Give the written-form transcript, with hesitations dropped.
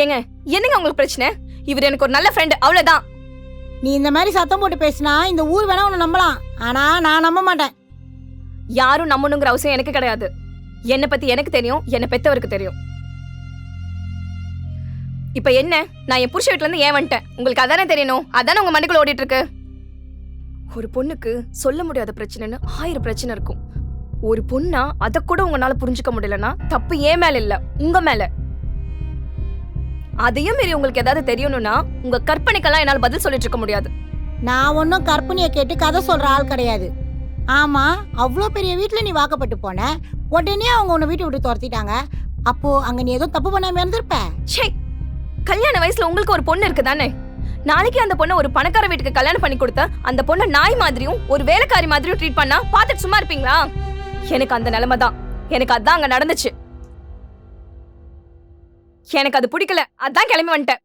ஏங்க என்னங்க உங்களுக்கு பிரச்சனை? இவர் எனக்கு ஒரு நல்ல ஃப்ரெண்ட், அவ்வளவுதான். நீ இந்த மாதிரி சத்தம் போட்டு பேசினா இந்த ஊர் வேணா உன்னை நம்பலாம், ஆனா நான் நம்ப மாட்டேன். யாரும் நம்பணுங்கிற அவசியம் எனக்கு கிடையாது. என்னை பத்தி எனக்கு தெரியும், என்னை பெத்தவருக்கு தெரியும். இப்ப என்ன, நான் என் புருஷ வீட்டுல இருந்து ஏன் வந்துட்டேன்? உங்களுக்கு அதானே தெரியணும், அதானே உங்க மண்டைக்குள்ள ஓடிட்டு இருக்கு. ஒரு பொண்ணுக்கு சொல்ல முடியாத பிரச்சனைன்னு 1000 பிரச்சனை இருக்கும். ஒரு பொண்ணா அத கூட உங்களால புரிஞ்சுக்க முடியலன்னா தப்பு ஏன் மேல இல்ல, உங்க மேல. அதையும் மீறி உங்களுக்கு ஏதாவது தெரியணும்னா உங்க கற்பனைக்கெல்லாம் என்னால பதில் சொல்லிட்டு இருக்க முடியாது. நான் ஒன்னும் கற்பனையை கேட்டு கதை சொல்ற ஆள் கிடையாது. ஆமா, அவ்வளோ பெரிய வீட்டுல நீ வாக்கப்பட்டு போன, உடனே அவங்க உன்னை வீட்டை விட்டு துரத்திட்டாங்க. அப்போ அங்க நீ ஏதோ தப்பு பண்ணாம இருந்திருப்ப. ச்சே, கல்யாண வயசுல உங்களுக்கு ஒரு பொண்ணு இருக்கு தானே? நாளைக்கு அந்த பொண்ணை ஒரு பணக்கார வீட்டுக்கு கல்யாணம் பண்ணி கொடுத்த அந்த பொண்ணை நாய் மாதிரியும் ஒரு வேலைக்காரி மாதிரியும் ட்ரீட் பண்ணா பார்த்துட்டு சும்மா இருப்பீங்களா? எனக்கு அந்த நிலைமை தான். எனக்கு அதான் அங்க நடந்துச்சு. எனக்கு அது பிடிக்கல, அதான் கிளம்பி வந்துட்டேன்.